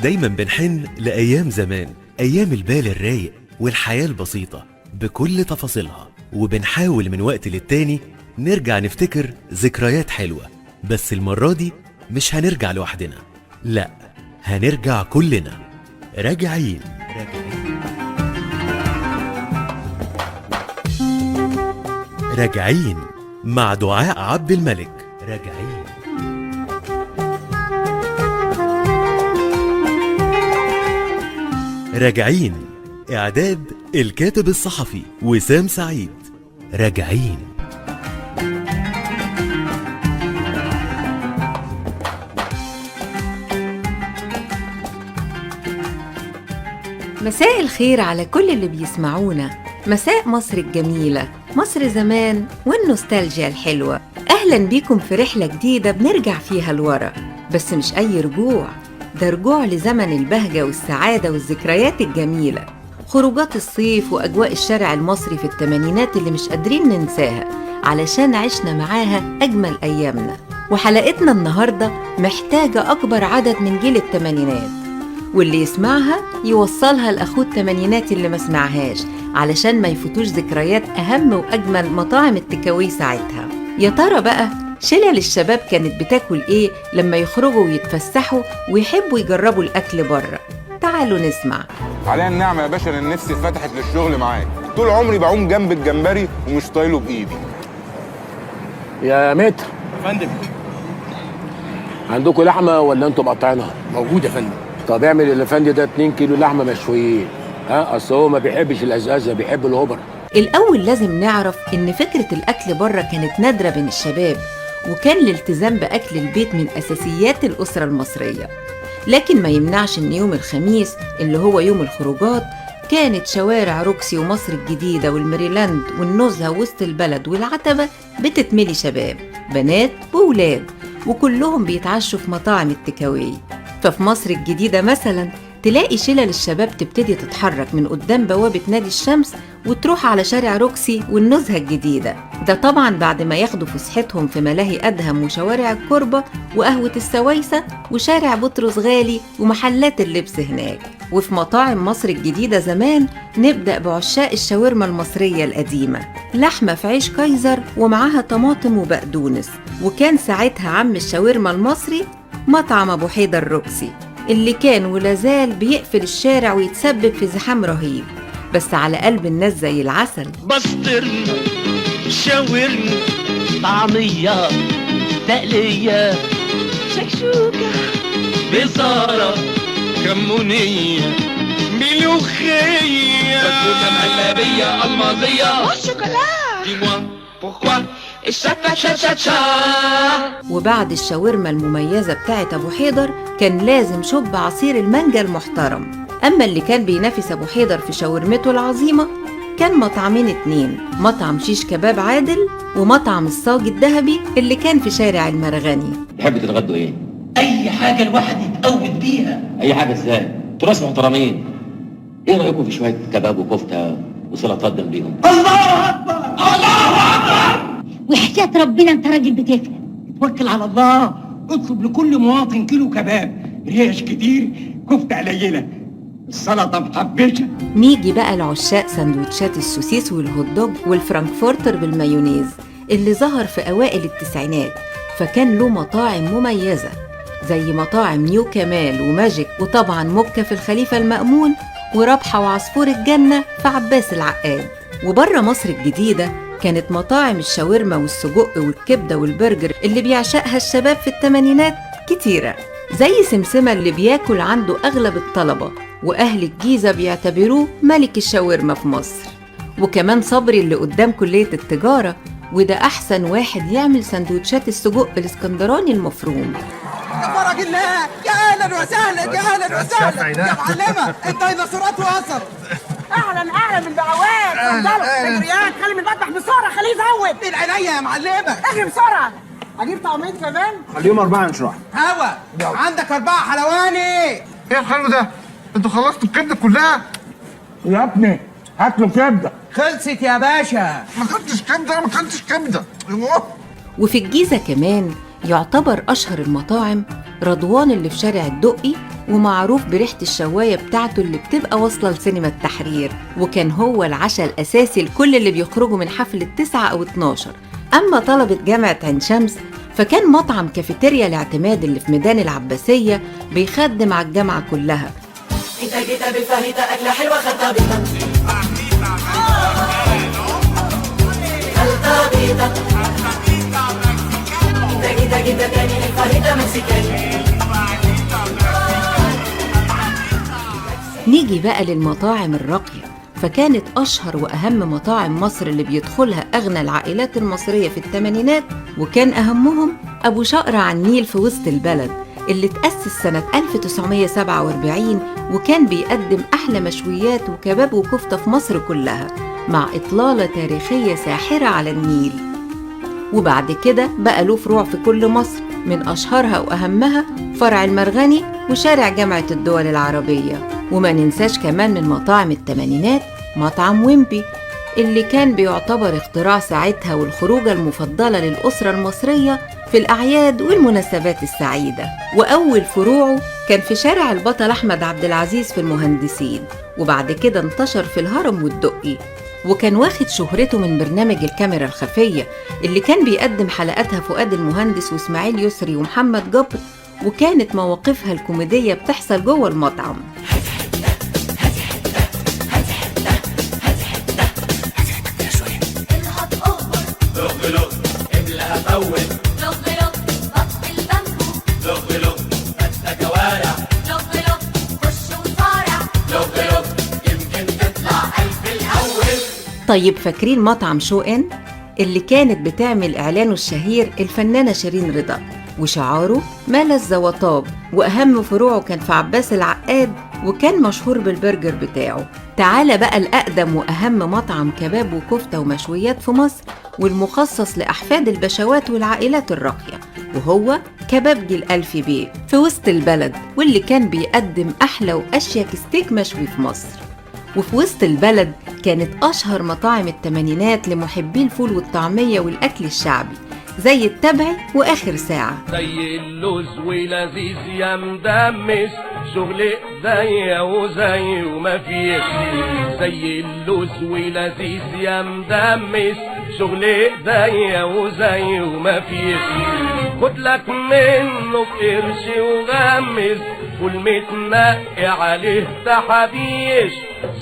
دايما بنحن لأيام زمان، أيام البال الرايق والحياة البسيطة بكل تفاصيلها، وبنحاول من وقت للتاني نرجع نفتكر ذكريات حلوة. بس المرة دي مش هنرجع لوحدنا، لا، هنرجع كلنا راجعين. راجعين مع دعاء عبد الملك. راجعين. راجعين إعداد الكاتب الصحفي وسام سعيد. راجعين. مساء الخير على كل اللي بيسمعونا، مساء مصر الجميلة، مصر زمان والنوستالجيا الحلوة. أهلا بيكم في رحلة جديدة بنرجع فيها لورا، بس مش أي رجوع، ده رجوع لزمن البهجة والسعادة والذكريات الجميلة، خروجات الصيف وأجواء الشارع المصري في الثمانينات اللي مش قادرين ننساها علشان عشنا معاها أجمل أيامنا. وحلقتنا النهاردة محتاجة أكبر عدد من جيل الثمانينات، واللي يسمعها يوصلها لأخوه الثمانينات اللي ما سمعهاش علشان ما يفوتوش ذكريات أهم وأجمل مطاعم التكاوي ساعتها. يا ترى بقى شلل الشباب كانت بتاكل إيه لما يخرجوا ويتفسحوا ويحبوا يجربوا الأكل بره؟ تعالوا نسمع. عليا النعمة يا باشا، أنا نفسي فتحت للشغل معاك. طول عمري بعوم جنب الجمبري ومش طايله بإيدي. يا متر فندم، عندكم لحمه ولا انتوا مقطعينها؟ موجود يا فندم. طب اعمل الافندي ده 2 كيلو لحمه مشويين. اصل هو ما بيحبش الازازه، بيحب الهبر. الأول لازم نعرف إن فكرة الأكل بره كانت نادرة بين الشباب، وكان الالتزام بأكل البيت من أساسيات الأسرة المصرية. لكن ما يمنعش إن يوم الخميس اللي هو يوم الخروجات كانت شوارع روكسي ومصر الجديدة والميريلاند والنزهة وسط البلد والعتبة بتتملي شباب، بنات وولاد، وكلهم بيتعشوا في مطاعم التكاوي. ففي مصر الجديدة مثلا تلاقي شلل الشباب تبتدي تتحرك من قدام بوابة نادي الشمس وتروح على شارع روكسي والنزهة الجديدة، ده طبعا بعد ما ياخدوا فسحتهم في ملاهي أدهم وشوارع الكربة وقهوة السويسة وشارع بطرس غالي ومحلات اللبس هناك. وفي مطاعم مصر الجديدة زمان نبدأ بعشاق الشاورما المصرية القديمة، لحمة في عيش كايزر ومعاها طماطم وبقدونس، وكان ساعتها عم الشاورما المصري مطعم أبو حيدر روكسي اللي كان ولازال بيقفل الشارع ويتسبب في زحام رهيب، بس على قلب الناس زي العسل. بسطرمة، شاورما، طعمية، تقلية، شكشوكة، بصارة، كمونية، ملوخية، بسبوسة مهلبية، ألماظية، والشوكولا. ديموا بوركوا الشا. وبعد الشاورما المميزة بتاعت أبو حيدر كان لازم شوب عصير المانجا المحترم. أما اللي كان بينافس أبو حيدر في شاورمته العظيمة كان مطعمين 2، مطعم شيش كباب عادل ومطعم الصاج الذهبي اللي كان في شارع المرغني. تحب تتغدوا ايه؟ أي حاجة الواحد يتقود بيها. اي حاجه ازاي؟ تراث محترمين. ايه رايكم في شويه كباب وكفته وسلطات جنبيهم؟ الله أكبر، الله أكبر. وحياة ربنا انت راجل بتفهم. توكل على الله، اطلب لكل مواطن كيلو كباب، ريش كتير، كفتة قليلة، السلطة محبشة. نيجي بقى لعشاق سندوتشات السوسيس والهوت دوج والفرانكفورتر بالمايونيز اللي ظهر في أوائل التسعينات، فكان له مطاعم مميزة زي مطاعم نيو كمال وماجيك، وطبعا مكة في الخليفة المأمون، وربحة وعصفور الجنة في عباس العقاد. وبره مصر الجديدة كانت مطاعم الشاورما والسجق والكبدة والبرجر اللي بيعشقها الشباب في الثمانينات كتيرة، زي سمسمة اللي بياكل عنده أغلب الطلبة، وأهل الجيزة بيعتبروه ملك الشاورما في مصر. وكمان صبري اللي قدام كلية التجارة، وده أحسن واحد يعمل سندوتشات السجق الاسكندراني المفروم. يا فرج الله، يا اهلا وسهلا، يا اهلا وسهلا يا معلمه، الديناصورات وصلت. اهلا بالبعوات. اتفضلوا ريان، خلي من المطبخ بسرعه، خليه يزود. من عينيا يا معلمه. اجري بسرعه. اجيب طعمين كمان. خليهم 4 نشرح. هوا عندك 4 حلواني. ايه الحلو ده؟ انتوا خلصتوا الكبده كلها؟ يا ابني هات له كبدة. خلصت يا باشا. ما كنتش كبده، ما كنتش كبده. وفي الجيزة كمان يعتبر أشهر المطاعم رضوان اللي في شارع الدقي ومعروف بريحة الشواية بتاعته اللي بتبقى واصلة لسينما التحرير، وكان هو العشاء الأساسي لكل اللي بيخرجوا من حفلة 9 أو 12. أما طلبة جامعة عين شمس فكان مطعم كافيتيريا الاعتماد اللي في ميدان العباسية بيخدم على الجامعة كلها. انت جيت بالفاهيتا أكلة حلوة خدتها بيتا انت جيت تاني الفاهيتا مكسيكاني. نيجي بقى للمطاعم الراقية، فكانت أشهر وأهم مطاعم مصر اللي بيدخلها أغنى العائلات المصرية في الثمانينات، وكان أهمهم أبو شقرة على النيل في وسط البلد اللي تأسس سنة 1947، وكان بيقدم أحلى مشويات وكباب وكفتة في مصر كلها مع إطلالة تاريخية ساحرة على النيل. وبعد كده بقى له فروع في كل مصر، من أشهرها وأهمها فرع المرغني وشارع جامعة الدول العربية. وما ننساش كمان من مطاعم الثمانينات مطعم ويمبي اللي كان بيعتبر اختراع ساعتها والخروجة المفضلة للأسرة المصرية في الأعياد والمناسبات السعيدة. وأول فروعه كان في شارع البطل أحمد عبد العزيز في المهندسين، وبعد كده انتشر في الهرم والدقي. وكان واخد شهرته من برنامج الكاميرا الخفية اللي كان بيقدم حلقاتها فؤاد المهندس وإسماعيل يسري ومحمد جبر، وكانت مواقفها الكوميدية بتحصل جوه المطعم. طيب فاكرين مطعم شو إن اللي كانت بتعمل إعلانه الشهير الفنانة شيرين رضا، وشعاره ما لذ وطاب، وأهم فروعه كان في عباس العقاد، وكان مشهور بالبرجر بتاعه. تعال بقى الأقدم وأهم مطعم كباب وكفتة ومشويات في مصر، والمخصص لأحفاد البشوات والعائلات الراقية، وهو كبابجي الألفي بيه في وسط البلد، واللي كان بيقدم أحلى وأشيك ستيك مشوي في مصر. وفي وسط البلد كانت أشهر مطاعم الثمانينات لمحبي الفول والطعمية والأكل الشعبي زي التبعي وآخر ساعة. زي اللوز ولذيذ يا مدمس شغل ايديا وزي وما فيش. زي اللوز ولذيذ يا مدمس شغل ايديا وزي وما فيش. خد لك منه بقرش وغمس والمتنقي عليه تحابيش.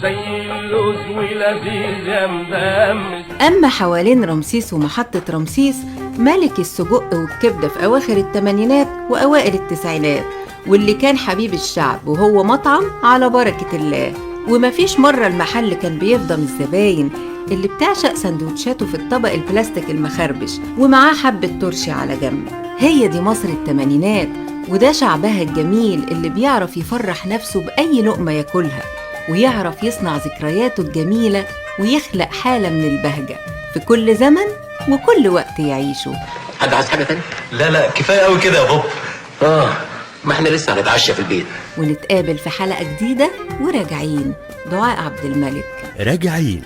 زي اللوز ولذيذ يا مدمس. أما حوالين رمسيس ومحطة رمسيس ملك السجق والكبدة في أواخر الثمانينات وأوائل التسعينات، واللي كان حبيب الشعب، وهو مطعم على بركة الله. ومفيش مرة المحل كان بيفضل الزباين اللي بتعشق سندوتشاته في الطبق البلاستيك المخربش ومعاه حبة ترشي على جنب. هي دي مصر الثمانينات، وده شعبها الجميل اللي بيعرف يفرح نفسه بأي لقمة ياكلها، ويعرف يصنع ذكرياته الجميلة ويخلق حالة من البهجة في كل زمن وكل وقت يعيشه. حد عايز حاجة تاني؟ لا كفاية قوي كده يا بوب. ما احنا لسه هنتعشى في البيت. ونتقابل في حلقة جديدة وراجعين. دعاء عبد الملك. راجعين